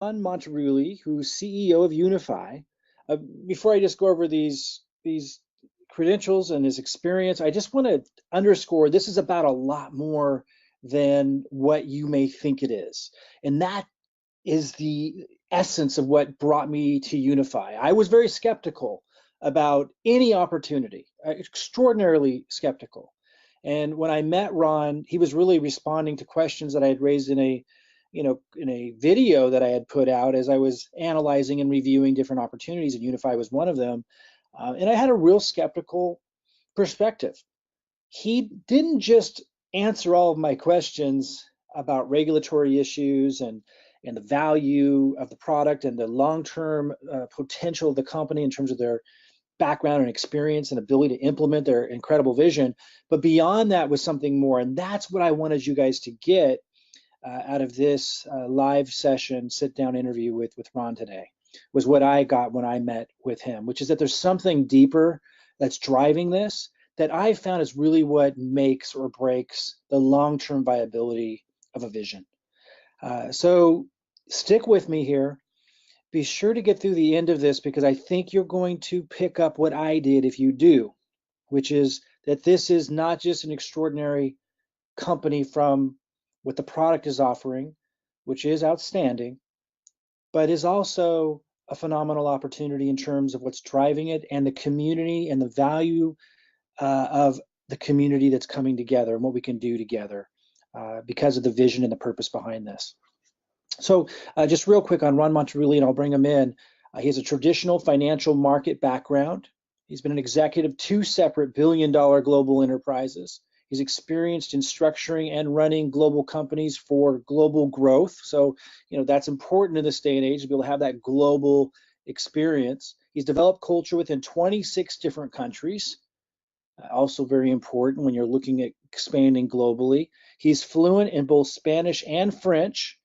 Ron Montaruli, who's CEO of Unifii. Before I just go over these credentials and his experience, I just want to underscore this is about a lot more than what you may think it is, and that is the essence of what brought me to Unifii. I was very skeptical about any opportunity, extraordinarily skeptical. And when I met Ron, he was really responding to questions that I had raised in a video that I had put out as I was analyzing and reviewing different opportunities, and Unifii was one of them. And I had a real skeptical perspective. He didn't just answer all of my questions about regulatory issues and the value of the product and the long-term potential of the company in terms of their background and experience and ability to implement their incredible vision. But beyond that was something more. And that's what I wanted you guys to get out of this live session, sit down interview with Ron today, was what I got when I met with him, which is that there's something deeper that's driving this that I found is really what makes or breaks the long-term viability of a vision. So stick with me here. Be sure to get through the end of this because I think you're going to pick up what I did if you do, which is that this is not just an extraordinary company from what the product is offering, which is outstanding, but is also a phenomenal opportunity in terms of what's driving it and the community and the value of the community that's coming together and what we can do together because of the vision and the purpose behind this. So just real quick on Ron Montaruli, and I'll bring him in. He has a traditional financial market background. He's been an executive of two separate billion-dollar global enterprises. He's experienced in structuring and running global companies for global growth. So, that's important in this day and age to be able to have that global experience. He's developed culture within 26 different countries. Also very important when you're looking at expanding globally. He's fluent in both Spanish and French.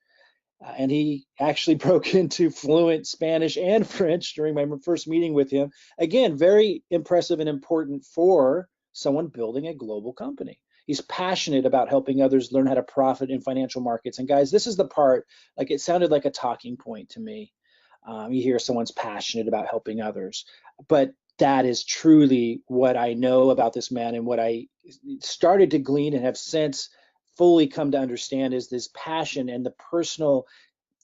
And he actually broke into fluent Spanish and French during my first meeting with him. Again, very impressive and important for someone building a global company. He's passionate about helping others learn how to profit in financial markets. And guys, this is the part, like it sounded like a talking point to me. You hear someone's passionate about helping others, but that is truly what I know about this man and what I started to glean and have since fully come to understand is this passion and the personal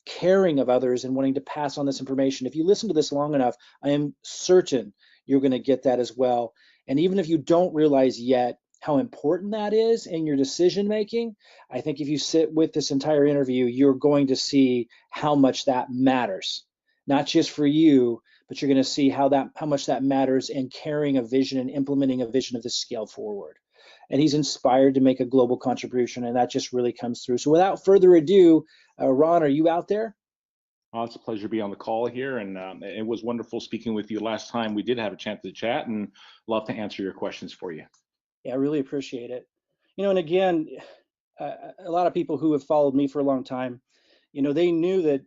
caring of others and wanting to pass on this information. If you listen to this long enough, I am certain you're going to get that as well. And even if you don't realize yet how important that is in your decision making, I think if you sit with this entire interview, you're going to see how much that matters, not just for you, but you're going to see how much that matters in carrying a vision and implementing a vision of this scale forward. And he's inspired to make a global contribution, and that just really comes through. So without further ado, Ron, are you out there? It's a pleasure to be on the call here, and it was wonderful speaking with you last time. We did have a chance to chat, and love to answer your questions for you. Yeah, I really appreciate it. And again, a lot of people who have followed me for a long time, they knew that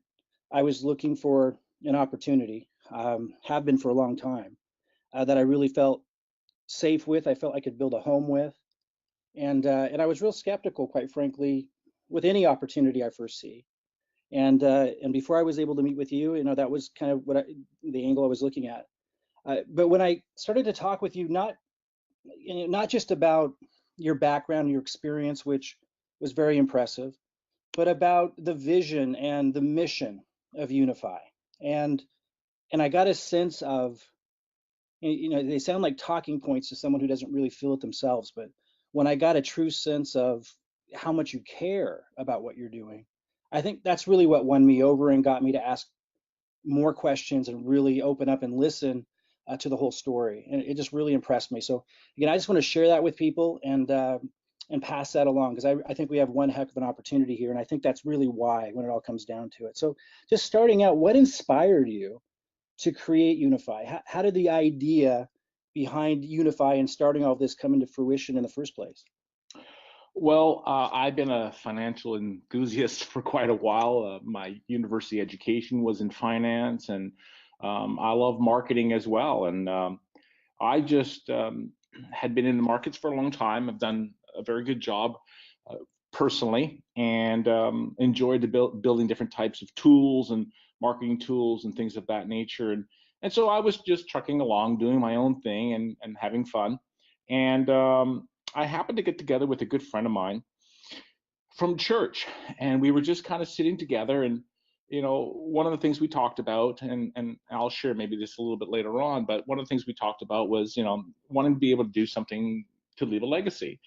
I was looking for an opportunity, have been for a long time, that I really felt safe with. I felt I could build a home with. And I was real skeptical, quite frankly, with any opportunity I first see. And before I was able to meet with you, that was kind of the angle I was looking at. But when I started to talk with you, not just about your background, your experience, which was very impressive, but about the vision and the mission of Unifii. And I got a sense of, they sound like talking points to someone who doesn't really feel it themselves, but when I got a true sense of how much you care about what you're doing, I think that's really what won me over and got me to ask more questions and really open up and listen to the whole story. And it just really impressed me. So again, I just want to share that with people and pass that along because I think we have one heck of an opportunity here. And I think that's really why when it all comes down to it. So just starting out, what inspired you to create Unifii? How did the idea behind Unifii and starting all of this come into fruition in the first place? Well, I've been a financial enthusiast for quite a while. My university education was in finance, and I love marketing as well. And I just had been in the markets for a long time. I've done a very good job personally, and enjoyed building different types of tools and marketing tools and things of that nature. And so I was just trucking along, doing my own thing and having fun. And I happened to get together with a good friend of mine from church, and we were just kind of sitting together. And one of the things we talked about, and I'll share maybe this a little bit later on, but one of the things we talked about was wanting to be able to do something to leave a legacy.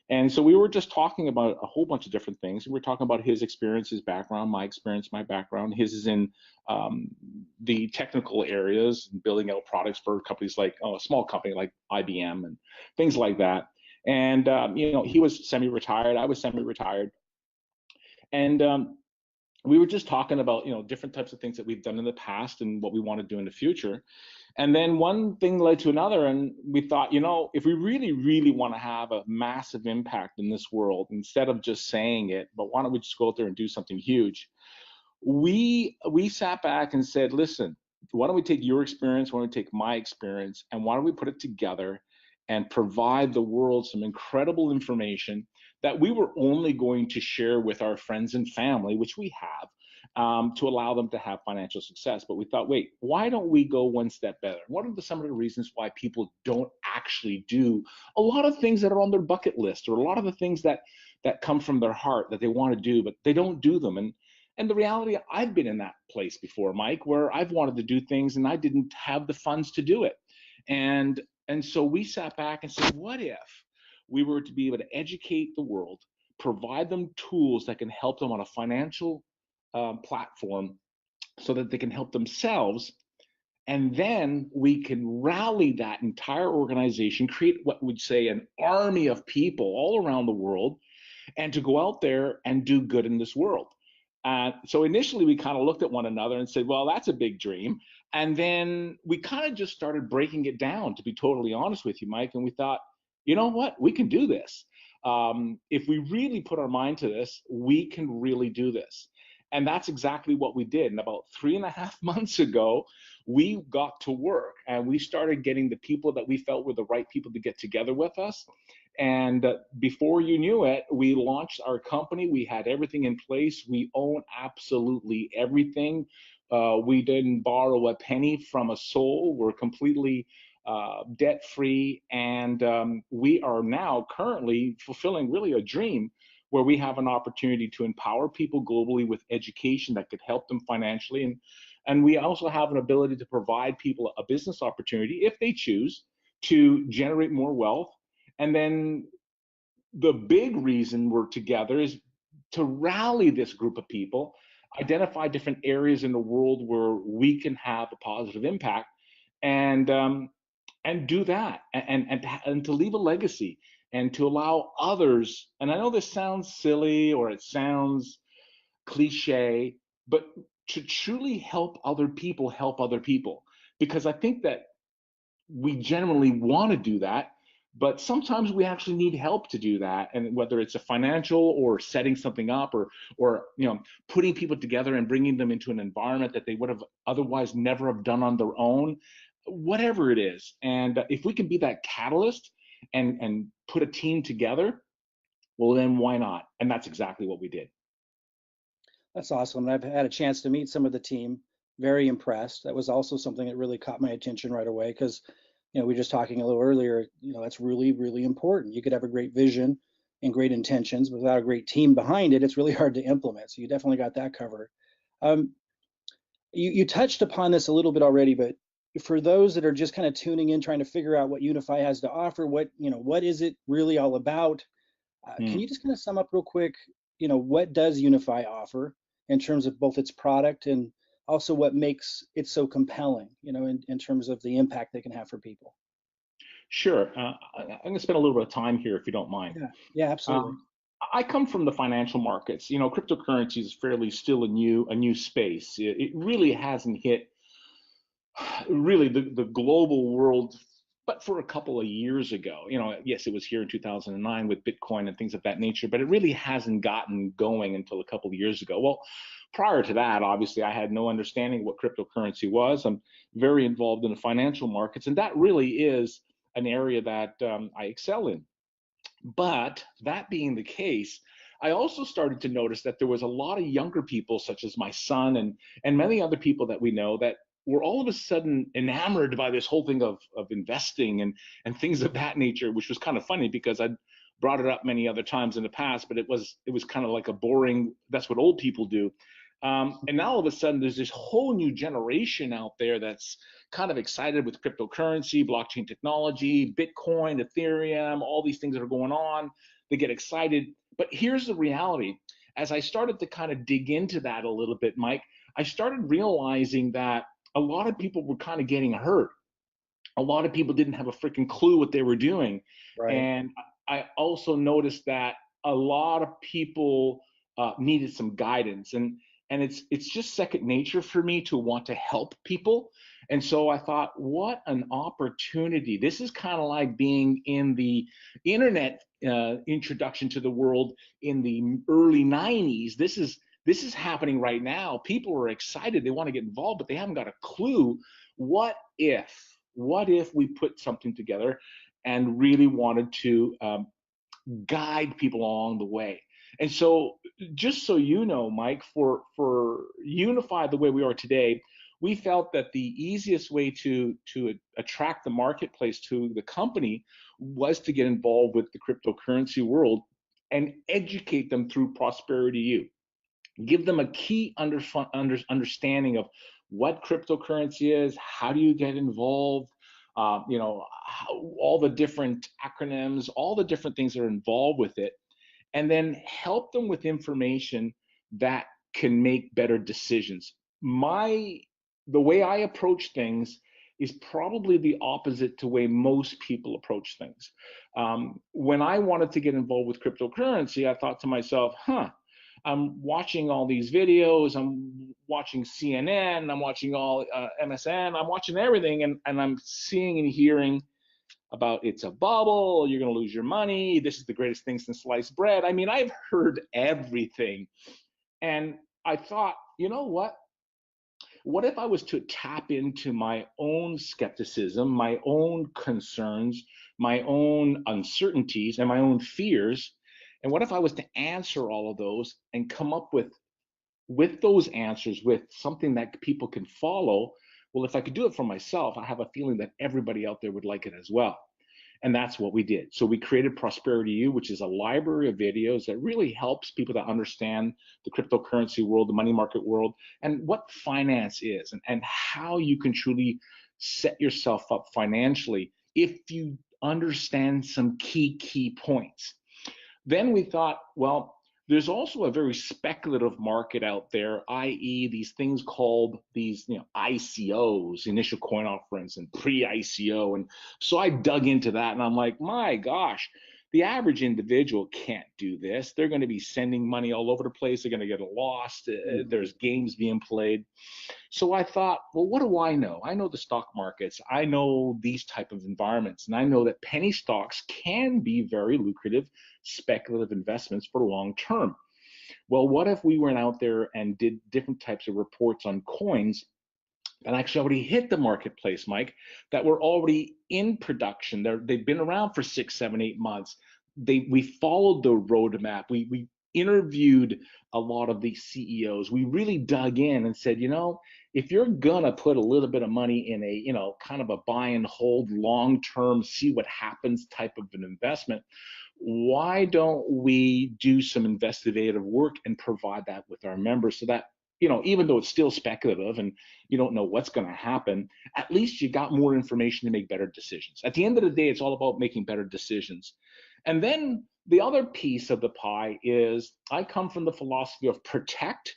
And so we were just talking about a whole bunch of different things. We were talking about his experience, his background, my experience, my background. His is in the technical areas, building out products for companies like a small company like IBM and things like that. And he was semi-retired, I was semi-retired, and we were just talking about different types of things that we've done in the past and what we want to do in the future. And then one thing led to another, and we thought, if we really, really want to have a massive impact in this world, instead of just saying it, but why don't we just go out there and do something huge? We sat back and said, listen, why don't we take your experience, why don't we take my experience, and why don't we put it together and provide the world some incredible information that we were only going to share with our friends and family, which we have, to allow them to have financial success. But we thought, wait, why don't we go one step better? What are some of the reasons why people don't actually do a lot of things that are on their bucket list, or a lot of the things that come from their heart that they want to do, but they don't do them? And the reality, I've been in that place before, Mike, where I've wanted to do things and I didn't have the funds to do it. And so we sat back and said, what if we were to be able to educate the world, provide them tools that can help them on a financial platform so that they can help themselves, and then we can rally that entire organization, create what we'd say an army of people all around the world, and to go out there and do good in this world. So initially we kind of looked at one another and said, well, that's a big dream. And then we kind of just started breaking it down, to be totally honest with you, Mike. And we thought, you know what, we can do this. If we really put our mind to this, we can really do this. And that's exactly what we did. And about 3.5 months ago, we got to work and we started getting the people that we felt were the right people to get together with us. And before you knew it, we launched our company. We had everything in place. We own absolutely everything. We didn't borrow a penny from a soul. We're completely debt free. And we are now currently fulfilling really a dream where we have an opportunity to empower people globally with education that could help them financially. And we also have an ability to provide people a business opportunity, if they choose, to generate more wealth. And then the big reason we're together is to rally this group of people, identify different areas in the world where we can have a positive impact, and do that, and to leave a legacy, and to allow others. And I know this sounds silly or it sounds cliche, but to truly help other people, because I think that we genuinely want to do that, but sometimes we actually need help to do that. And whether it's a financial or setting something up, or putting people together and bringing them into an environment that they would have otherwise never have done on their own, whatever it is. And if we can be that catalyst and put a team together, well, then why not? And that's exactly what we did. That's awesome. And I've had a chance to meet some of the team. Very impressed. That was also something that really caught my attention right away, because we were just talking a little earlier. That's really, really important. You could have a great vision and great intentions, but without a great team behind it, it's really hard to implement. So you definitely got that covered. You touched upon this a little bit already, but for those that are just kind of tuning in, trying to figure out what Unifii has to offer, what is it really all about? Can you just kind of sum up real quick? What does Unifii offer in terms of both its product and also what makes it so compelling, in terms of the impact they can have for people? Sure. I'm going to spend a little bit of time here, if you don't mind. Yeah, absolutely. I come from the financial markets. Cryptocurrency is fairly still a new space. It really hasn't hit really the global world, but for a couple of years ago. Yes, it was here in 2009 with Bitcoin and things of that nature, but it really hasn't gotten going until a couple of years ago. Well, prior to that, obviously, I had no understanding what cryptocurrency was. I'm very involved in the financial markets, and that really is an area that I excel in. But that being the case, I also started to notice that there was a lot of younger people, such as my son and many other people that we know, that were all of a sudden enamored by this whole thing of investing and things of that nature, which was kind of funny because I'd brought it up many other times in the past, but it was kind of like a boring, that's what old people do. And now all of a sudden there's this whole new generation out there that's kind of excited with cryptocurrency, blockchain technology, Bitcoin, Ethereum, all these things that are going on. They get excited. But here's the reality. As I started to kind of dig into that a little bit, Mike, I started realizing that a lot of people were kind of getting hurt. A lot of people didn't have a freaking clue what they were doing. Right. And I also noticed that a lot of people needed some guidance. And it's just second nature for me to want to help people. And so I thought, what an opportunity. This is kind of like being in the internet introduction to the world in the early 90s. This is happening right now. People are excited. They want to get involved, but they haven't got a clue. What if? What if we put something together and really wanted to guide people along the way? And so, just so you know, Mike, for Unify the way we are today, we felt that the easiest way to attract the marketplace to the company was to get involved with the cryptocurrency world and educate them through Prosperity U. Give them a key understanding of what cryptocurrency is, how do you get involved, all the different acronyms, all the different things that are involved with it, and then help them with information that can make better decisions. The way I approach things is probably the opposite to the way most people approach things. When I wanted to get involved with cryptocurrency, I thought to myself, I'm watching all these videos, I'm watching CNN, I'm watching all MSN, I'm watching everything, and I'm seeing and hearing about it's a bubble, you're going to lose your money, this is the greatest thing since sliced bread. I mean, I've heard everything. And I thought, you know what? What if I was to tap into my own skepticism, my own concerns, my own uncertainties, and my own fears? And what if I was to answer all of those and come up with those answers with something that people can follow? Well, if I could do it for myself, I have a feeling that everybody out there would like it as well. And that's what we did. So we created Prosperity U, which is a library of videos that really helps people to understand the cryptocurrency world, the money market world, and what finance is, and how you can truly set yourself up financially if you understand some key points. Then we thought, well, there's also a very speculative market out there, i.e., these things called these, ICOs, initial coin offerings, and pre-ICO. And so I dug into that, and I'm like, my gosh, the average individual can't do this. They're going to be sending money all over the place. They're going to get lost. There's games being played. So I thought, well, what do I know? I know the stock markets. I know these type of environments, and I know that penny stocks can be very lucrative speculative investments for long term. Well, what if we went out there and did different types of reports on coins that actually already hit the marketplace, Mike, that were already in production? They've been around for 6, 7, 8 months. We followed the roadmap. We interviewed a lot of these CEOs. We really dug in and said, if you're gonna put a little bit of money in a, kind of a buy and hold long term, see what happens type of an investment, why don't we do some investigative work and provide that with our members so that, even though it's still speculative and you don't know what's going to happen, at least you got more information to make better decisions. At the end of the day, it's all about making better decisions. And then the other piece of the pie is I come from the philosophy of protect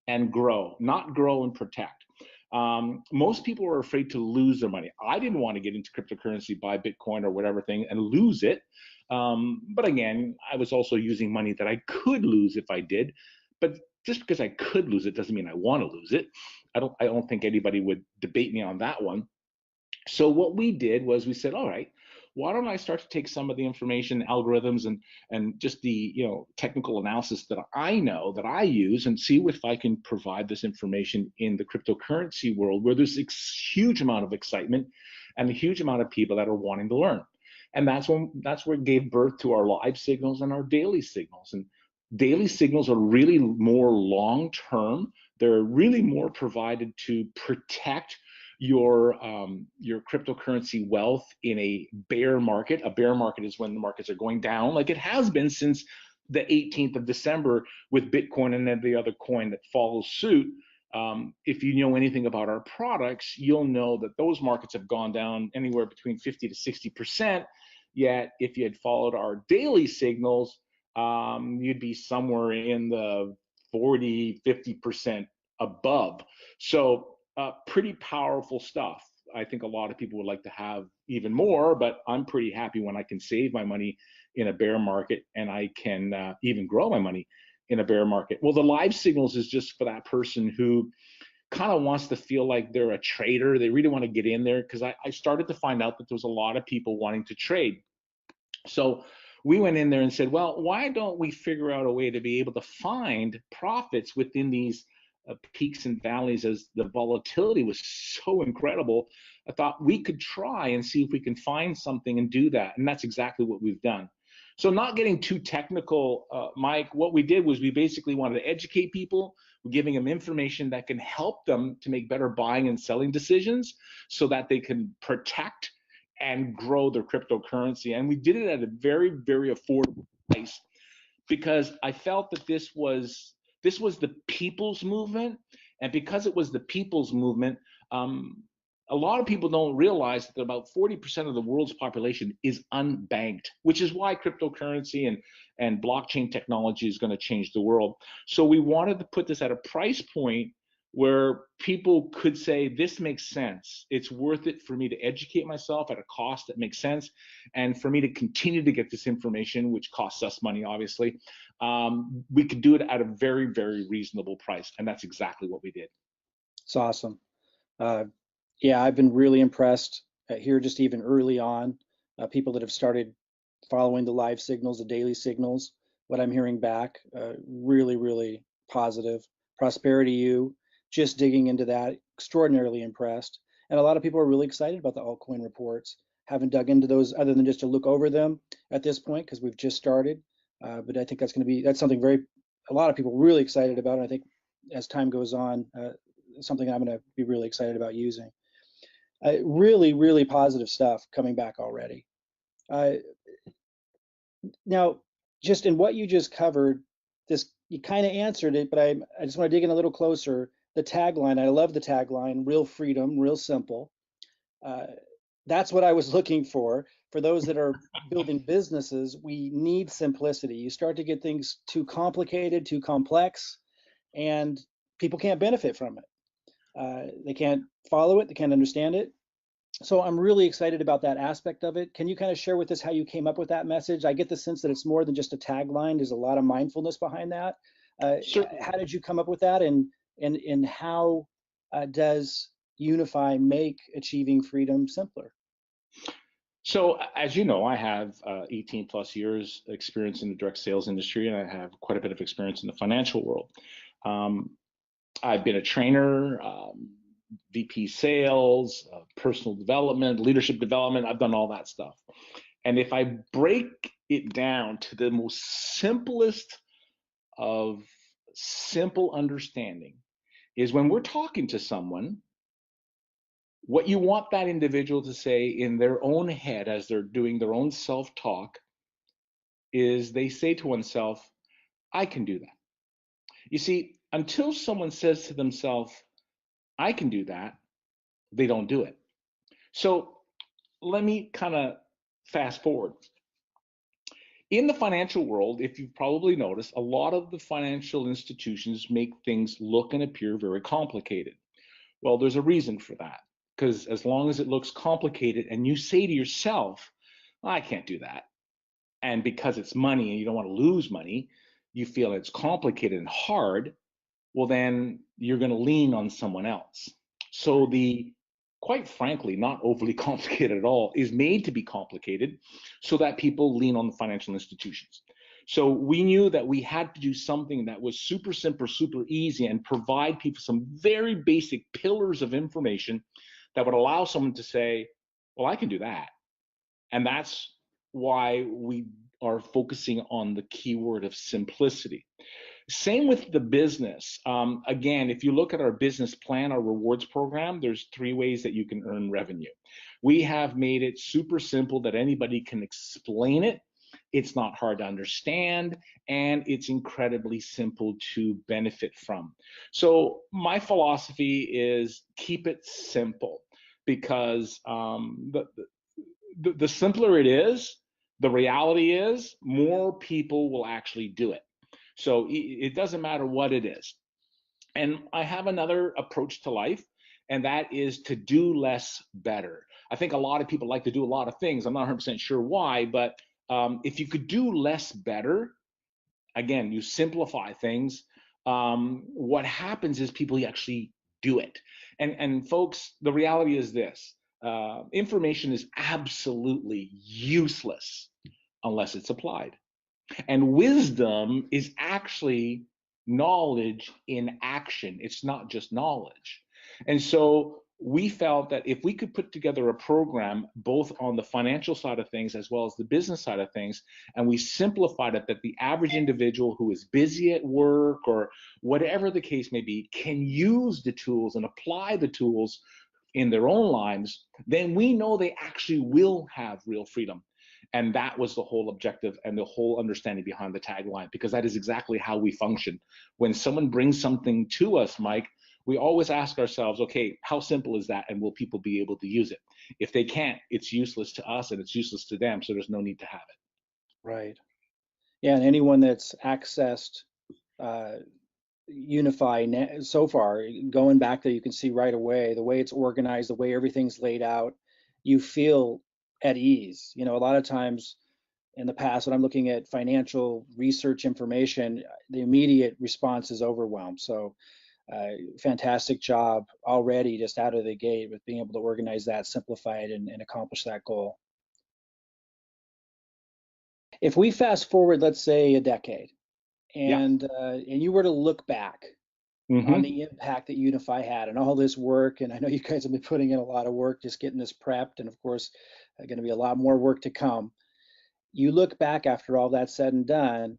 and grow, not grow and protect. Most people are afraid to lose their money. I didn't want to get into cryptocurrency, buy Bitcoin or whatever thing and lose it. But again, I was also using money that I could lose if I did. But just because I could lose it doesn't mean I want to lose it. I don't think anybody would debate me on that one. So what we did was we said, all right, why don't I start to take some of the information, algorithms, and just the technical analysis that I know that I use, and see if I can provide this information in the cryptocurrency world where there's a huge amount of excitement and a huge amount of people that are wanting to learn. And that's where it gave birth to our live signals and our daily signals. And Daily signals are really more long-term. They're really more provided to protect your cryptocurrency wealth in a bear market. A bear market is when the markets are going down, like it has been since the 18th of December with Bitcoin and every other coin that follows suit. If you know anything about our products, you'll know that those markets have gone down anywhere between 50 to 60%. Yet, if you had followed our daily signals, you'd be somewhere in the 40, 50% above. So pretty powerful stuff. I think a lot of people would like to have even more, but I'm pretty happy when I can save my money in a bear market and I can even grow my money in a bear market. Well, the live signals is just for that person who kind of wants to feel like they're a trader. They really want to get in there because I started to find out that there was a lot of people wanting to trade. So we went in there and said, well, why don't we figure out a way to be able to find profits within these peaks and valleys as the volatility was so incredible? I thought we could try and see if we can find something and do that. And that's exactly what we've done. So not getting too technical, Mike, what we did was we basically wanted to educate people. We're giving them information that can help them to make better buying and selling decisions so that they can protect and grow their cryptocurrency. And we did it at a very, very affordable price because I felt that this was the people's movement. And because it was the people's movement, a lot of people don't realize that about 40% of the world's population is unbanked, which is why cryptocurrency and blockchain technology is going to change the world. So we wanted to put this at a price point where people could say, this makes sense. It's worth it for me to educate myself at a cost that makes sense. And for me to continue to get this information, which costs us money, obviously, we could do it at a very, very reasonable price. And that's exactly what we did. It's awesome. Yeah, I've been really impressed here just even early on. People that have started following the live signals, the daily signals, what I'm hearing back, really, really positive. Prosperity U, just digging into that, extraordinarily impressed. And a lot of people are really excited about the altcoin reports. Haven't dug into those other than just to look over them at this point because we've just started. But I think that's something a lot of people really excited about. And I think as time goes on, something I'm going to be really excited about using. Really, really positive stuff coming back already. Now, just in what you just covered, you kind of answered it, but I just want to dig in a little closer. The tagline, I love the tagline, real freedom, real simple. That's what I was looking for. For those that are building businesses, we need simplicity. You start to get things too complicated, too complex, and people can't benefit from it. They can't follow it, they can't understand it. So I'm really excited about that aspect of it. Can you kind of share with us how you came up with that message? I get the sense that it's more than just a tagline. There's a lot of mindfulness behind that. Sure. How did you come up with that, and how does Unifii make achieving freedom simpler? So, as you know, I have 18 plus years experience in the direct sales industry, and I have quite a bit of experience in the financial world. I've been a trainer, VP sales, personal development, leadership development. I've done all that stuff. And if I break it down to the most simplest of simple understanding is when we're talking to someone, what you want that individual to say in their own head as they're doing their own self-talk is they say to oneself, I can do that. You see, until someone says to themselves, I can do that, they don't do it. So let me kind of fast forward. In the financial world, if you've probably noticed, a lot of the financial institutions make things look and appear very complicated. Well, there's a reason for that, because as long as it looks complicated and you say to yourself, I can't do that, and because it's money and you don't want to lose money, you feel it's complicated and hard, well, then you're going to lean on someone else. So the, quite frankly, not overly complicated at all, is made to be complicated so that people lean on the financial institutions. So we knew that we had to do something that was super simple, super easy, and provide people some very basic pillars of information that would allow someone to say, well, I can do that. And that's why we are focusing on the keyword of simplicity. Same with the business. Again, if you look at our business plan, our rewards program, there's three ways that you can earn revenue. We have made it super simple that anybody can explain it. It's not hard to understand, and it's incredibly simple to benefit from. So my philosophy is keep it simple, because the simpler it is, the reality is more people will actually do it. So it doesn't matter what it is. And I have another approach to life, and that is to do less better. I think a lot of people like to do a lot of things. I'm not 100% sure why, but if you could do less better, again, you simplify things. What happens is people actually do it. And folks, the reality is this: information is absolutely useless unless it's applied. And wisdom is actually knowledge in action. It's not just knowledge. And so we felt that if we could put together a program, both on the financial side of things as well as the business side of things, and we simplified it, that the average individual who is busy at work or whatever the case may be can use the tools and apply the tools in their own lives, then we know they actually will have real freedom. And that was the whole objective and the whole understanding behind the tagline, because that is exactly how we function. When someone brings something to us, Mike, we always ask ourselves, okay, how simple is that? And will people be able to use it? If they can't, it's useless to us and it's useless to them. So there's no need to have it. Right. Yeah, and anyone that's accessed uh, Unifii so far, going back there, you can see right away the way it's organized, the way everything's laid out, you feel at ease. You know, a lot of times in the past, when I'm looking at financial research information, the immediate response is overwhelmed. So, fantastic job already just out of the gate with being able to organize that, simplify it, and accomplish that goal. If we fast forward, let's say a decade, Yeah. and you were to look back on Mm-hmm. the impact that Unifii had and all this work, and I know you guys have been putting in a lot of work just getting this prepped, and of course, going to be a lot more work to come. You look back after all that's said and done,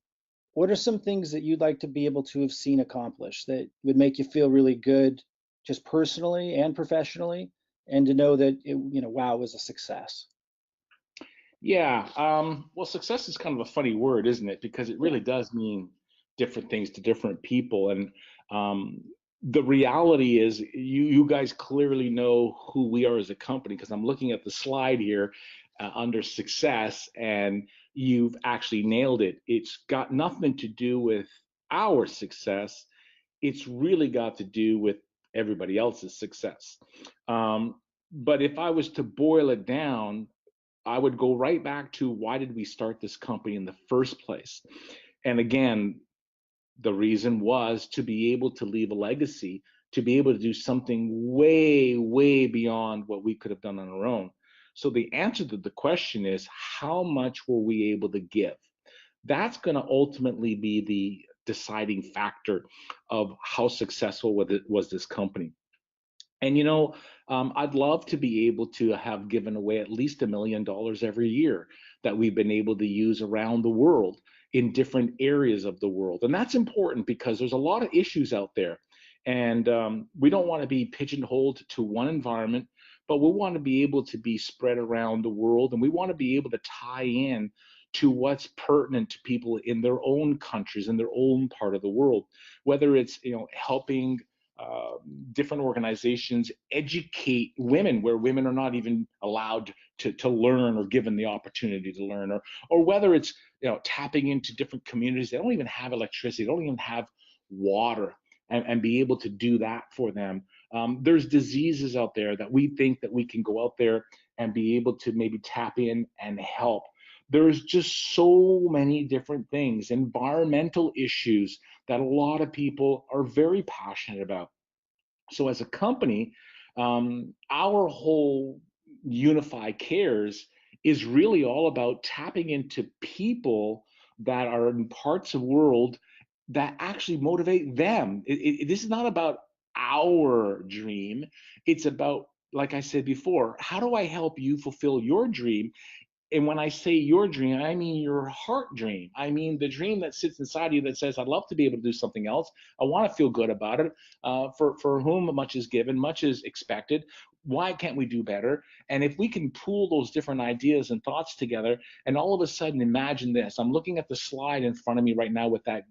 what are some things that you'd like to be able to have seen accomplished that would make you feel really good, just personally and professionally, and to know that it, wow, it was a success? Yeah. Well, success is kind of a funny word, isn't it? Because it Yeah. really does mean different things to different people. And um, the reality is, you guys clearly know who we are as a company, because I'm looking at the slide here under success, and you've actually nailed it. It's got nothing to do with our success. It's really got to do with everybody else's success. Um, but if I was to boil it down, I would go right back to, why did we start this company in the first place? And again, the reason was to be able to leave a legacy, to be able to do something way, way beyond what we could have done on our own. So the answer to the question is, how much were we able to give? That's going to ultimately be the deciding factor of how successful was this company. And I'd love to be able to have given away at least $1 million every year that we've been able to use around the world in different areas of the world. And that's important because there's a lot of issues out there. And we don't want to be pigeonholed to one environment, but we want to be able to be spread around the world. And we want to be able to tie in to what's pertinent to people in their own countries, in their own part of the world, whether it's helping uh, different organizations educate women where women are not even allowed to learn or given the opportunity to learn, or whether it's tapping into different communities that don't even have electricity, don't even have water, and be able to do that for them. There's diseases out there that we think that we can go out there and be able to maybe tap in and help. There's just so many different things, environmental issues that a lot of people are very passionate about. So as a company, our whole Unifii Cares is really all about tapping into people that are in parts of the world that actually motivate them. This is not about our dream. It's about, like I said before, how do I help you fulfill your dream And when I say your dream, I mean your heart dream. I mean the dream that sits inside you that says, I'd love to be able to do something else. I want to feel good about it. For whom much is given, much is expected. Why can't we do better? And if we can pool those different ideas and thoughts together, and all of a sudden imagine this. I'm looking at the slide in front of me right now with that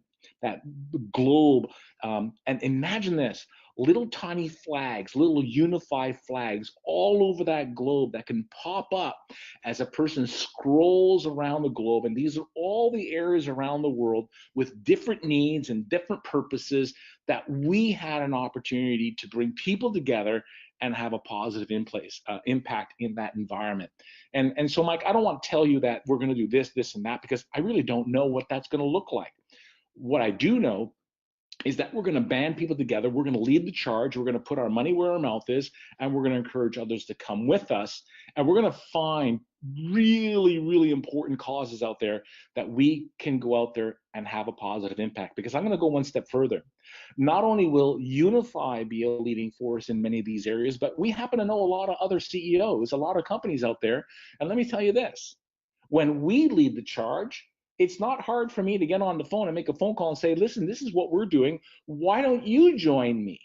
globe, and imagine this: little tiny flags, little unified flags all over that globe that can pop up as a person scrolls around the globe. And these are all the areas around the world with different needs and different purposes that we had an opportunity to bring people together and have a positive impact in that environment. And so, Mike, I don't want to tell you that we're going to do this, and that, because I really don't know what that's going to look like. What I do know is that we're going to band people together. We're going to lead the charge. We're going to put our money where our mouth is, and we're going to encourage others to come with us. And we're going to find really, really important causes out there that we can go out there and have a positive impact. Because I'm going to go one step further. Not only will Unifii be a leading force in many of these areas, but we happen to know a lot of other CEOs, a lot of companies out there. And let me tell you this: when we lead the charge, it's not hard for me to get on the phone and make a phone call and say, listen, this is what we're doing. Why don't you join me?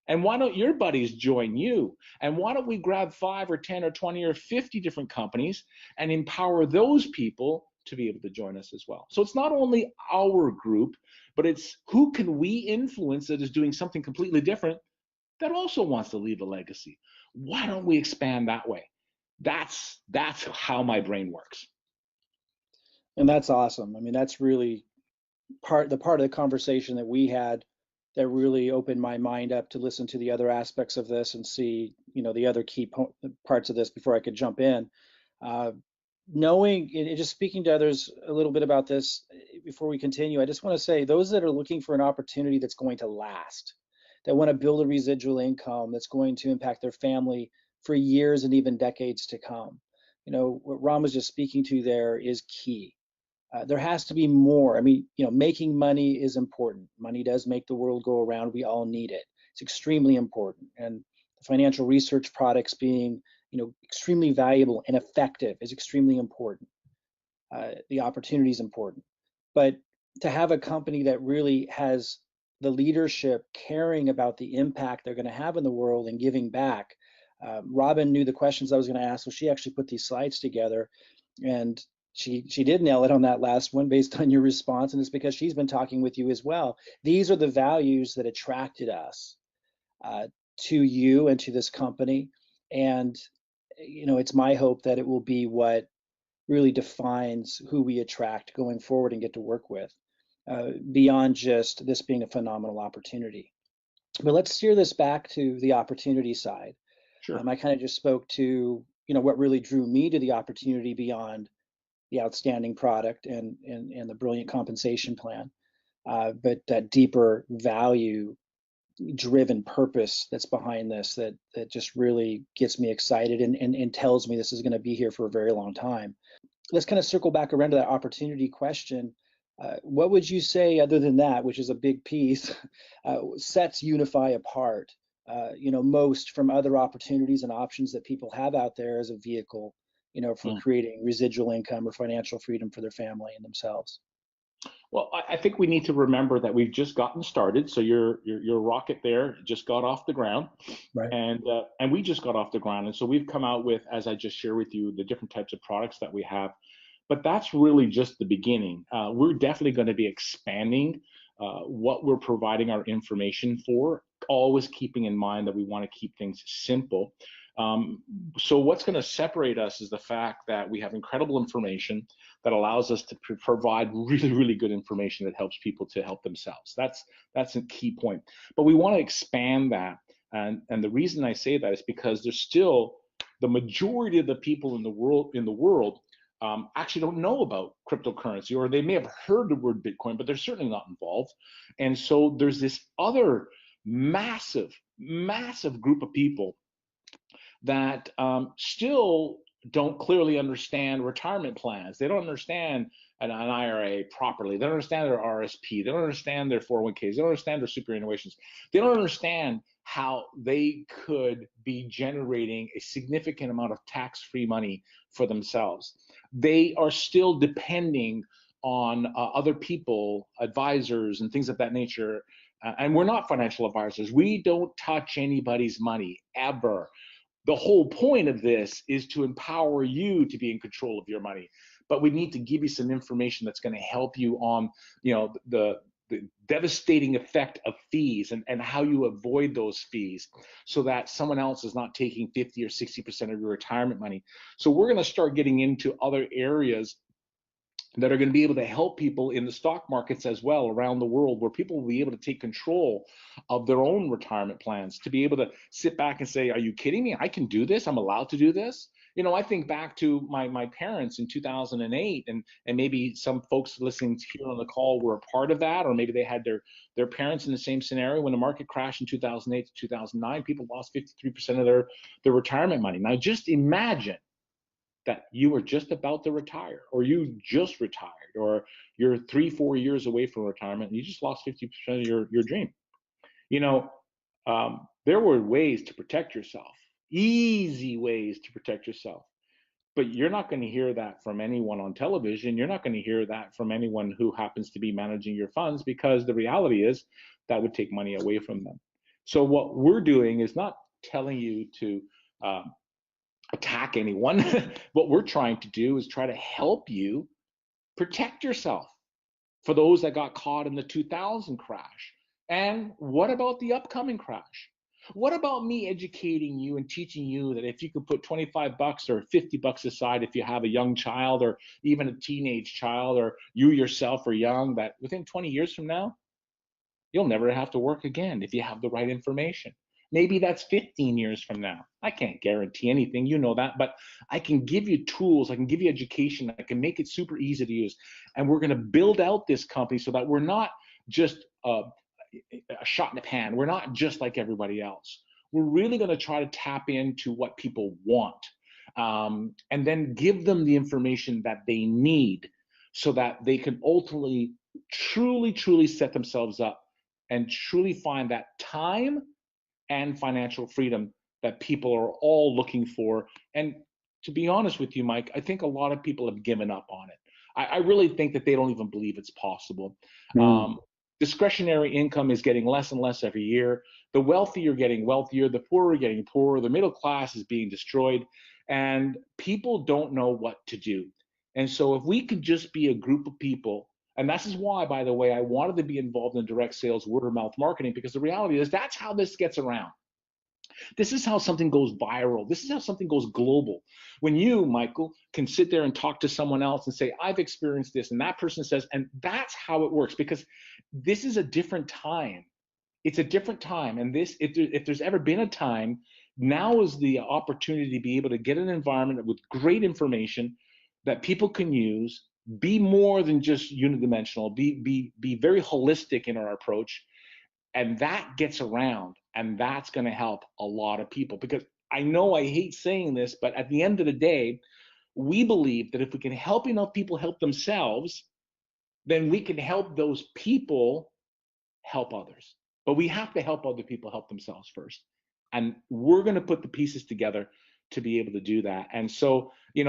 And why don't your buddies join you? And why don't we grab 5 or 10 or 20 or 50 different companies and empower those people to be able to join us as well? So it's not only our group, but it's who can we influence that is doing something completely different that also wants to leave a legacy. Why don't we expand that way? That's how my brain works. And that's awesome. I mean, that's really the part of the conversation that we had that really opened my mind up to listen to the other aspects of this and see, the other key parts of this before I could jump in. Uh, Knowing and just speaking to others a little bit about this before we continue, I just want to say those that are looking for an opportunity that's going to last, that want to build a residual income that's going to impact their family for years and even decades to come. What Ron was just speaking to there is key. There has to be more. I mean, making money is important. Money does make the world go around. We all need it. It's extremely important. And the financial research products being, extremely valuable and effective is extremely important. The opportunity is important. But to have a company that really has the leadership caring about the impact they're going to have in the world and giving back. Robin knew the questions I was going to ask, so she actually put these slides together, and she did nail it on that last one based on your response, and it's because she's been talking with you as well. These are the values that attracted us to you and to this company, and it's my hope that it will be what really defines who we attract going forward and get to work with, beyond just this being a phenomenal opportunity. But let's steer this back to the opportunity side. Sure. I kind of just spoke to what really drew me to the opportunity beyond the outstanding product and the brilliant compensation plan, but that deeper value driven purpose that's behind this that just really gets me excited and tells me this is going to be here for a very long time. Let's kind of circle back around to that opportunity question. What would you say, other than that, which is a big piece, sets Unifii apart, most from other opportunities and options that people have out there as a vehicle, for creating residual income or financial freedom for their family and themselves? Well, I think we need to remember that we've just gotten started. So your rocket there just got off the ground, Right. And we just got off the ground. And so we've come out with, as I just shared with you, the different types of products that we have. But that's really just the beginning. We're definitely going to be expanding what we're providing our information for, always keeping in mind that we want to keep things simple. So what's going to separate us is the fact that we have incredible information that allows us to provide really, really good information that helps people to help themselves. That's a key point. But we want to expand that. And the reason I say that is because there's still the majority of the people in the world actually don't know about cryptocurrency, or they may have heard the word Bitcoin, but they're certainly not involved. And so there's this other massive, massive group of people that still don't clearly understand retirement plans. They don't understand an IRA properly. They don't understand their RSP. They don't understand their 401ks. They don't understand their superannuations. They don't understand how they could be generating a significant amount of tax-free money for themselves. They are still depending on other people, advisors, and things of that nature. And we're not financial advisors. We don't touch anybody's money ever. The whole point of this is to empower you to be in control of your money. But we need to give you some information that's going to help you on, the devastating effect of fees and how you avoid those fees so that someone else is not taking 50 or 60% of your retirement money. So we're going to start getting into other areas that are going to be able to help people in the stock markets as well around the world, where people will be able to take control of their own retirement plans, to be able to sit back and say, are you kidding me? I can do this. I'm allowed to do this. I think back to my parents in 2008, and maybe some folks listening here on the call were a part of that, or maybe they had their parents in the same scenario. When the market crashed in 2008 to 2009, people lost 53% of their retirement money. Now just imagine that you were just about to retire, or you just retired, or you're 3-4 years away from retirement and you just lost 50% of your dream. There were ways to protect yourself, easy ways to protect yourself, but you're not going to hear that from anyone on television. You're not going to hear that from anyone who happens to be managing your funds, because the reality is that would take money away from them. So what we're doing is not telling you to attack anyone. What we're trying to do is try to help you protect yourself for those that got caught in the 2000 crash. And what about the upcoming crash? What about me educating you and teaching you that if you could put 25 bucks or 50 bucks aside, if you have a young child or even a teenage child, or you yourself are young, that within 20 years from now, you'll never have to work again if you have the right information. Maybe that's 15 years from now. I can't guarantee anything, you know that, but I can give you tools, I can give you education, I can make it super easy to use. And we're going to build out this company so that we're not just a shot in the pan. We're not just like everybody else. We're really going to try to tap into what people want, and then give them the information that they need so that they can ultimately truly set themselves up and truly find that time and financial freedom that people are all looking for. And to be honest with you, Mike, I think a lot of people have given up on it. I really think that they don't even believe it's possible. Discretionary income is getting less and less every year. The wealthy are getting wealthier, the poor are getting poorer, the middle class is being destroyed, and people don't know what to do. And so if we could just be a group of people, and this is why, by the way, I wanted to be involved in direct sales, word of mouth marketing, because the reality is that's how this gets around. This is how something goes viral. This is how something goes global. When you, Michael, can sit there and talk to someone else and say, I've experienced this, and that person says, and that's how it works, because this is a different time. It's a different time. And this, if there's ever been a time, now is the opportunity to be able to get an environment with great information that people can use, be more than just unidimensional, be very holistic in our approach. And that gets around, and that's going to help a lot of people. Because I know I hate saying this, but at the end of the day, we believe that if we can help enough people help themselves, then we can help those people help others. But we have to help other people help themselves first. And we're going to put the pieces together to be able to do that. And so, in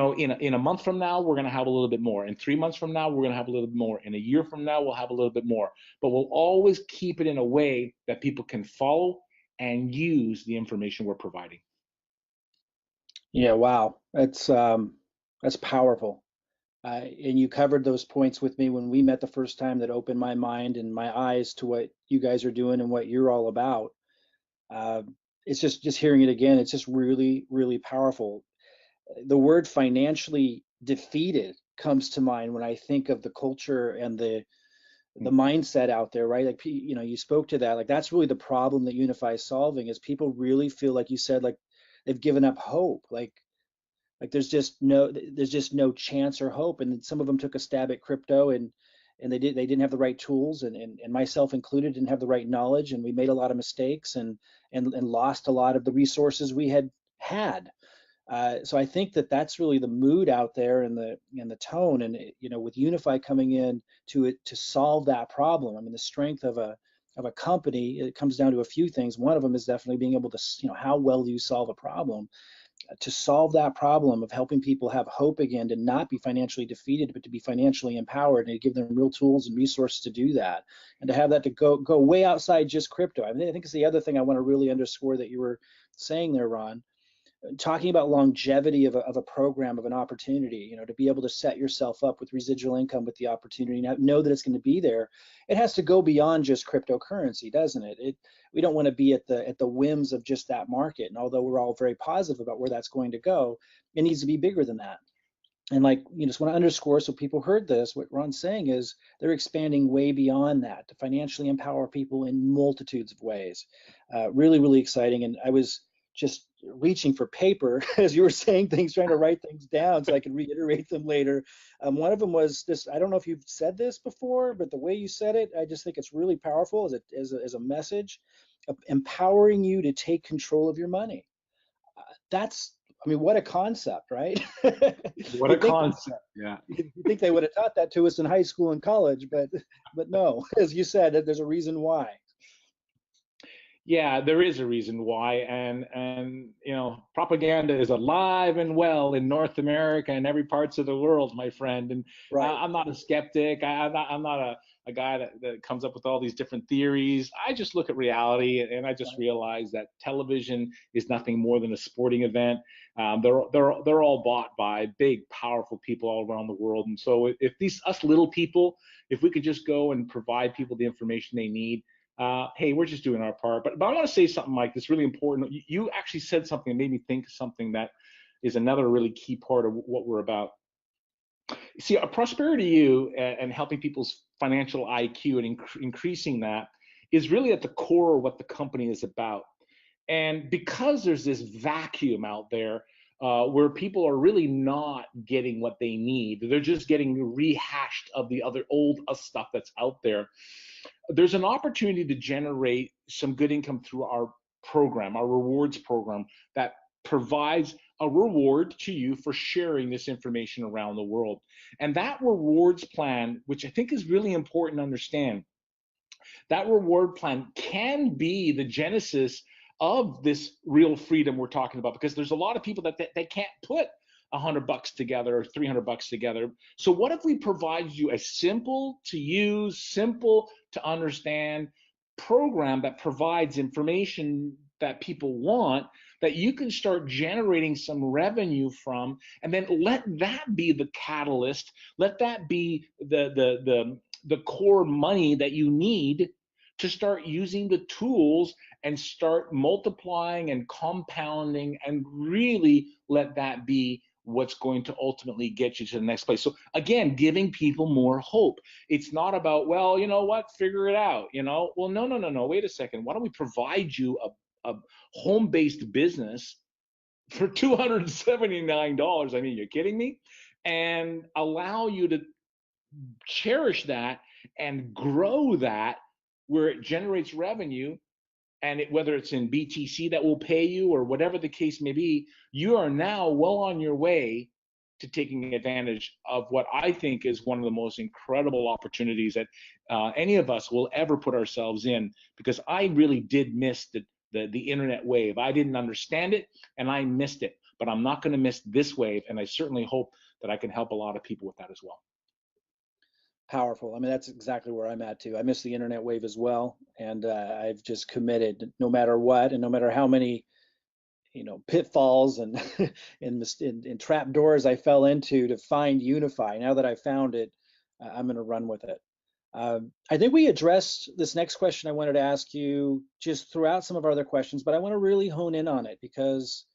a month from now, we're going to have a little bit more. In 3 months from now, we're going to have a little bit more. In a year from now, we'll have a little bit more. But we'll always keep it in a way that people can follow and use the information we're providing. Yeah, wow, that's powerful. And you covered those points with me when we met the first time, that opened my mind and my eyes to what you guys are doing and what you're all about. It's just hearing it again, it's just really, really powerful. The word financially defeated comes to mind when I think of the culture and the mindset out there, right? Like, you spoke to that. Like, that's really the problem that Unifii is solving, is people really feel, like you said, like they've given up hope. Like there's just no chance or hope. And some of them took a stab at crypto, and they didn't have the right tools, and myself included didn't have the right knowledge, and we made a lot of mistakes and lost a lot of the resources we had. So I think that that's really the mood out there and the tone, and with Unify coming in to solve that problem. I mean, the strength of a company, it comes down to a few things. One of them is definitely being able to, how well do you solve a problem? To solve that problem of helping people have hope again, to not be financially defeated, but to be financially empowered, and to give them real tools and resources to do that, and to have that to go way outside just crypto. I mean, I think it's the other thing I want to really underscore that you were saying there, Ron, talking about longevity of a program, of an opportunity, to be able to set yourself up with residual income with the opportunity and know that it's going to be there. It has to go beyond just cryptocurrency, doesn't it? We don't want to be at the whims of just that market. And although we're all very positive about where that's going to go, it needs to be bigger than that. And just want to underscore, so people heard this, what Ron's saying is they're expanding way beyond that to financially empower people in multitudes of ways. Really, really exciting. And I was just reaching for paper as you were saying things, trying to write things down so I could reiterate them later. One of them was this, I don't know if you've said this before, but the way you said it, I just think it's really powerful as a message of empowering you to take control of your money. That's, I mean, what a concept, right? What a You'd think concept. Yeah. you think they would have taught that to us in high school and college, but no, as you said, there's a reason why. Yeah, there is a reason why, and propaganda is alive and well in North America and every parts of the world, my friend. And Right. I'm not a skeptic. I'm not a guy that comes up with all these different theories. I just look at reality, and I just Right. realize that television is nothing more than a sporting event. They're all bought by big, powerful people all around the world. And so if these us little people, if we could just go and provide people the information they need, hey, we're just doing our part. But I want to say something, Mike, that's really important. You actually said something that made me think of something that is another really key part of what we're about. See, a prosperity you and helping people's financial IQ and increasing that is really at the core of what the company is about. And because there's this vacuum out there where people are really not getting what they need, they're just getting rehashed of the other old stuff that's out there. There's an opportunity to generate some good income through our program, our rewards program, that provides a reward to you for sharing this information around the world. And that rewards plan, which I think is really important to understand, that reward plan can be the genesis of this real freedom we're talking about, because there's a lot of people that they can't put $100 together or $300 together. So what if we provide you a simple to use, simple to understand program that provides information that people want, that you can start generating some revenue from, and then let that be the catalyst, let that be the core money that you need to start using the tools and start multiplying and compounding, and really let that be what's going to ultimately get you to the next place. So again, giving people more hope. It's not about, well, you know what, figure it out, Well, no, wait a second. Why don't we provide you a home-based business for $279? I mean, you're kidding me? And allow you to cherish that and grow that, where it generates revenue, and whether it's in BTC that will pay you or whatever the case may be, you are now well on your way to taking advantage of what I think is one of the most incredible opportunities that any of us will ever put ourselves in, because I really did miss the internet wave. I didn't understand it and I missed it, but I'm not going to miss this wave, and I certainly hope that I can help a lot of people with that as well. Powerful. I mean, that's exactly where I'm at too. I miss the internet wave as well, and I've just committed, no matter what, and no matter how many, pitfalls and and trap doors I fell into, to find Unify. Now that I found it, I'm going to run with it. I think we addressed this next question I wanted to ask you just throughout some of our other questions, but I want to really hone in on it, because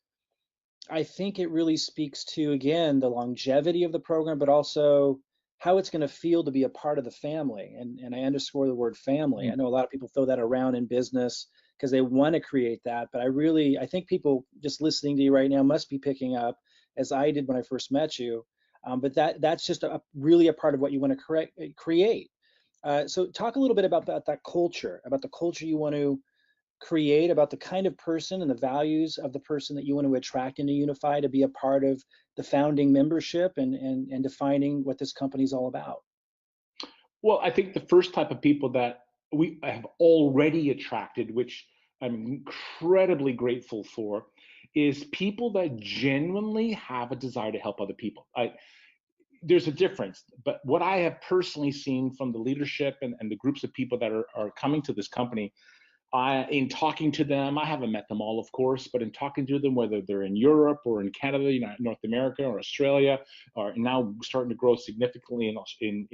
I think it really speaks to, again, the longevity of the program, but also how it's going to feel to be a part of the family. And I underscore the word family. I know a lot of people throw that around in business because they want to create that, but I think people just listening to you right now must be picking up, as I did when I first met you. But that's just really a part of what you want to create. So talk a little bit about that culture, about the culture you want to create about the kind of person and the values of the person that you want to attract into Unify to be a part of the founding membership and defining what this company is all about? Well, I think the first type of people that we have already attracted, which I'm incredibly grateful for, is people that genuinely have a desire to help other people. There's a difference, but what I have personally seen from the leadership and the groups of people that are coming to this company, in talking to them, I haven't met them all, of course, but in talking to them, whether they're in Europe or in Canada, North America or Australia, or now starting to grow significantly in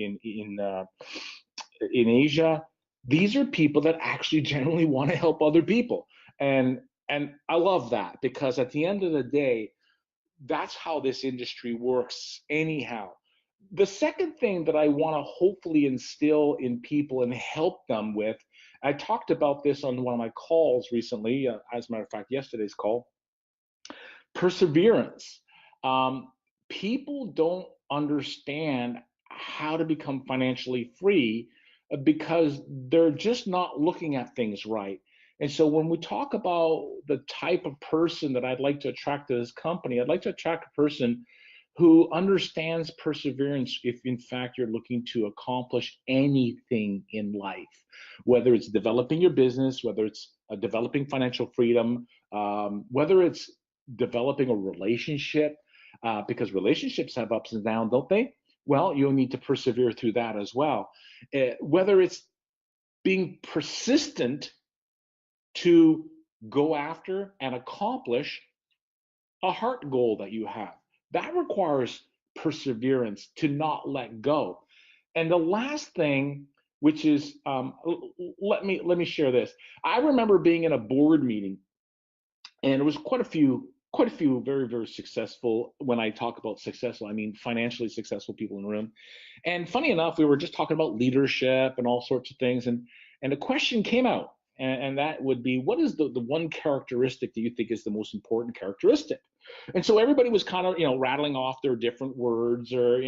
Asia, these are people that actually generally want to help other people, and I love that, because at the end of the day, that's how this industry works anyhow. The second thing that I want to hopefully instill in people and help them with, I talked about this on one of my calls recently, as a matter of fact, yesterday's call, perseverance. Um, People don't understand how to become financially free because they're just not looking at things right. And so when we talk about the type of person that I'd like to attract to this company, I'd like to attract a person who understands perseverance if in fact you're looking to accomplish anything in life, whether it's developing your business, whether it's developing financial freedom, whether it's developing a relationship, because relationships have ups and downs, don't they? Well, you'll need to persevere through that as well. Whether it's being persistent to go after and accomplish a heart goal that you have, that requires perseverance to not let go. And the last thing, which is, let me share this. I remember being in a board meeting, and it was quite a few very, very successful. When I talk about successful, I mean financially successful people in the room. And funny enough, we were just talking about leadership and all sorts of things, and a question came out, and that would be, what is the one characteristic that you think is the most important characteristic? And so everybody was kind of, rattling off their different words, or,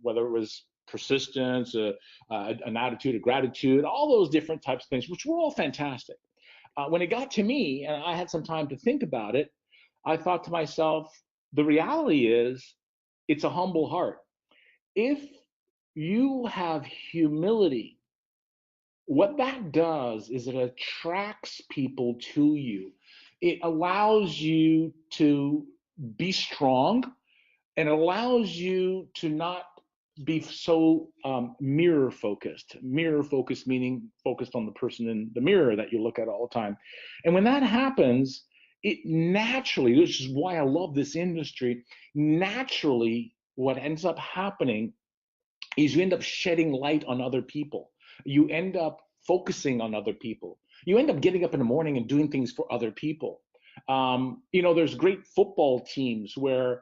whether it was persistence, an attitude of gratitude, all those different types of things, which were all fantastic. When it got to me and I had some time to think about it, I thought to myself, the reality is it's a humble heart. If you have humility, what that does is it attracts people to you. It allows you to be strong, and it allows you to not be so mirror focused. Mirror focused meaning focused on the person in the mirror that you look at all the time. And when that happens, it naturally, which is why I love this industry, naturally, what ends up happening is you end up shedding light on other people. You end up focusing on other people. You end up getting up in the morning and doing things for other people. There's great football teams where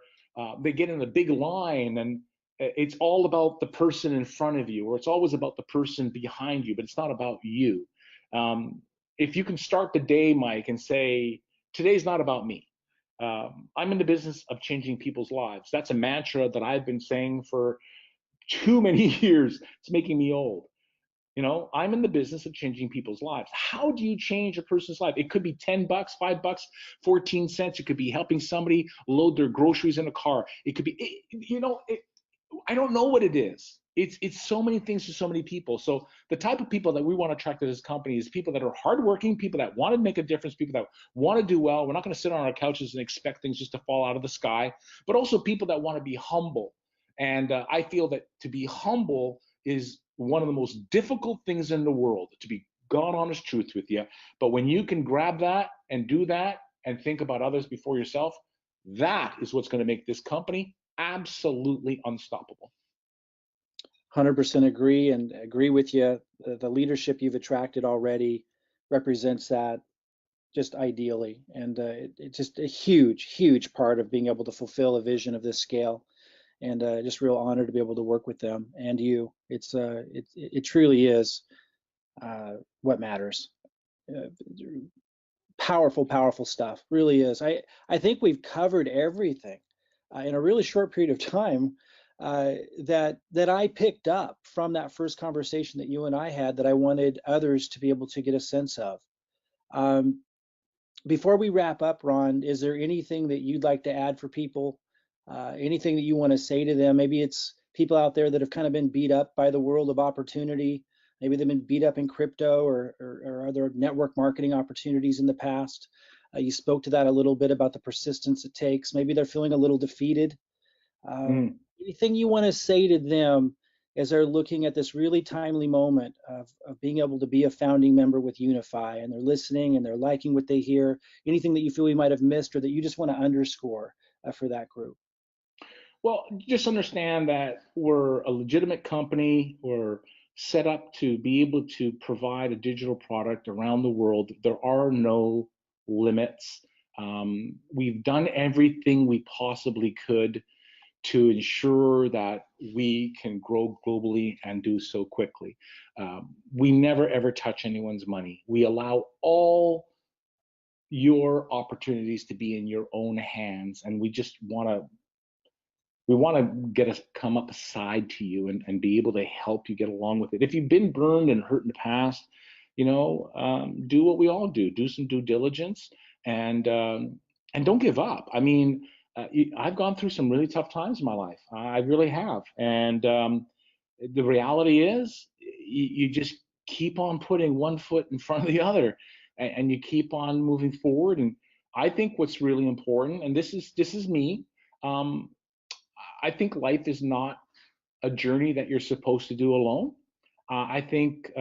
they get in a big line, and it's all about the person in front of you, or it's always about the person behind you, but it's not about you. If you can start the day, Mike, and say, today's not about me. I'm in the business of changing people's lives. That's a mantra that I've been saying for too many years. It's making me old. I'm in the business of changing people's lives. How do you change a person's life? It could be $10, $5, 14 cents. It could be helping somebody load their groceries in a car. It could be, I don't know what it is. It's so many things to so many people. So the type of people that we want to attract to this company is people that are hardworking, people that want to make a difference, people that want to do well. We're not going to sit on our couches and expect things just to fall out of the sky, but also people that want to be humble. And I feel that to be humble is one of the most difficult things in the world, to be God honest truth with you. But when you can grab that and do that and think about others before yourself, that is what's going to make this company absolutely unstoppable. 100% agree, and agree with you. The leadership you've attracted already represents that just ideally, and it's just a huge, huge part of being able to fulfill a vision of this scale. And just real honor to be able to work with them and you. It truly is what matters. Uh, Powerful, powerful stuff. Really is. I think we've covered everything in a really short period of time that I picked up from that first conversation that you and I had that I wanted others to be able to get a sense of. Um, Before we wrap up, Ron, is there anything that you'd like to add for people? Anything that you want to say to them? Maybe it's people out there that have kind of been beat up by the world of opportunity. Maybe they've been beat up in crypto or other network marketing opportunities in the past. You spoke to that a little bit about the persistence it takes. Maybe they're feeling a little defeated. Mm. Anything you want to say to them as they're looking at this really timely moment of being able to be a founding member with Unifii, and they're listening and they're liking what they hear? Anything that you feel we might have missed or that you just want to underscore for that group? Well, just understand that we're a legitimate company. We're set up to be able to provide a digital product around the world. There are no limits. We've done everything we possibly could to ensure that we can grow globally and do so quickly. We never ever touch anyone's money. We allow all your opportunities to be in your own hands, and we want to get us come up aside to you and be able to help you get along with it. If you've been burned and hurt in the past, do what we all do some due diligence, and don't give up. I mean, I've gone through some really tough times in my life. I really have. And the reality is you just keep on putting one foot in front of the other, and you keep on moving forward. And I think what's really important, and this is me, um, I think life is not a journey that you're supposed to do alone. I think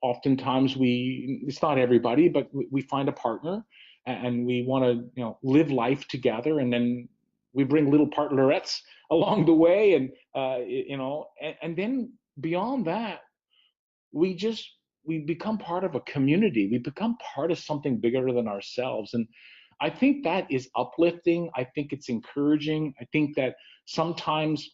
oftentimes it's not everybody, but we find a partner, and we want to, live life together, and then we bring little partnerettes along the way, and and then beyond that, we just we become part of a community. We become part of something bigger than ourselves, and I think that is uplifting. I think it's encouraging. I think that sometimes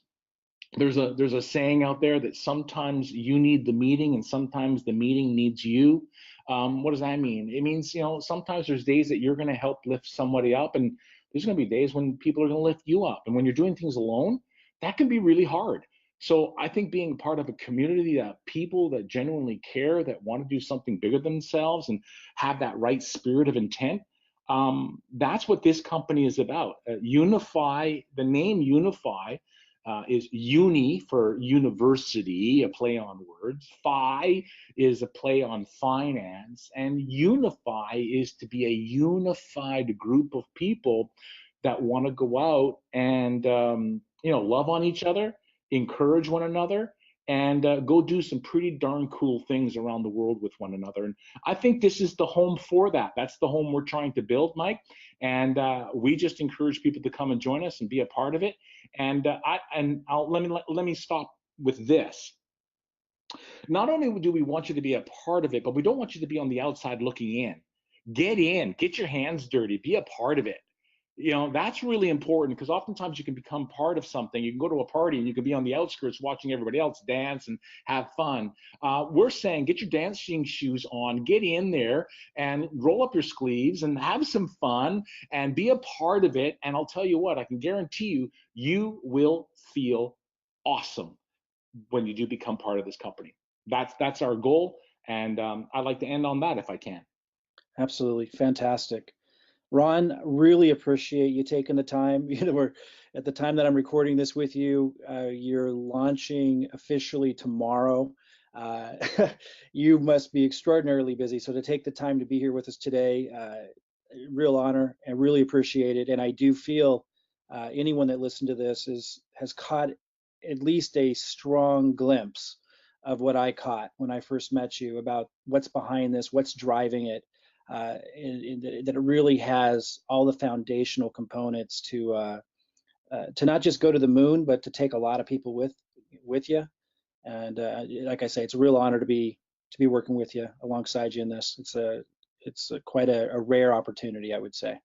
there's a saying out there that sometimes you need the meeting and sometimes the meeting needs you. What does that mean? It means, sometimes there's days that you're going to help lift somebody up, and there's going to be days when people are going to lift you up. And when you're doing things alone, that can be really hard. So I think being part of a community that people that genuinely care, that want to do something bigger than themselves and have that right spirit of intent, that's what this company is about. Unifii, the name Unifii, is uni for university, a play on words. Phi is a play on finance. And unify is to be a unified group of people that want to go out and, love on each other, encourage one another, and go do some pretty darn cool things around the world with one another. And I think this is the home for that. That's the home we're trying to build, Mike. And we just encourage people to come and join us and be a part of it. And let me stop with this. Not only do we want you to be a part of it, but we don't want you to be on the outside looking in. Get in, get your hands dirty, be a part of it. That's really important, because oftentimes you can become part of something. You can go to a party and you can be on the outskirts watching everybody else dance and have fun. We're saying get your dancing shoes on, get in there and roll up your sleeves and have some fun and be a part of it. And I'll tell you what, I can guarantee you, you will feel awesome when you do become part of this company. That's our goal. And I'd like to end on that if I can. Absolutely. Fantastic. Ron, really appreciate you taking the time. We're at the time that I'm recording this with you, you're launching officially tomorrow. Uh, you must be extraordinarily busy. So to take the time to be here with us today, real honor, and really appreciate it. And I do feel anyone that listened to this has caught at least a strong glimpse of what I caught when I first met you about what's behind this, what's driving it, that it really has all the foundational components to not just go to the moon, but to take a lot of people with you. And like I say, it's a real honor to be working with you alongside you in this. It's quite a rare opportunity, I would say.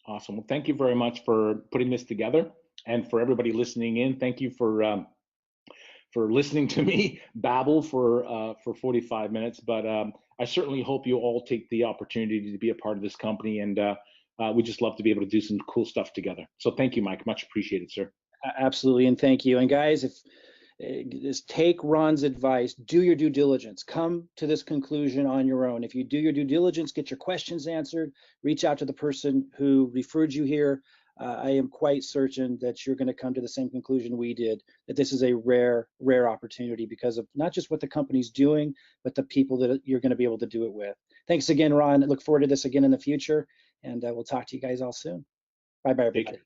Awesome. Well, thank you very much for putting this together, and for everybody listening in. Thank you for listening to me babble for 45 minutes. But I certainly hope you all take the opportunity to be a part of this company, and we just love to be able to do some cool stuff together. So thank you, Mike. Much appreciated, sir. Absolutely, and thank you. And guys, is take Ron's advice, do your due diligence, come to this conclusion on your own. If you do your due diligence, get your questions answered, reach out to the person who referred you here. I am quite certain that you're going to come to the same conclusion we did, that this is a rare opportunity because of not just what the company's doing, but the people that you're going to be able to do it with. Thanks again, Ron. I look forward to this again in the future, and we'll talk to you guys all soon. Bye-bye, everybody.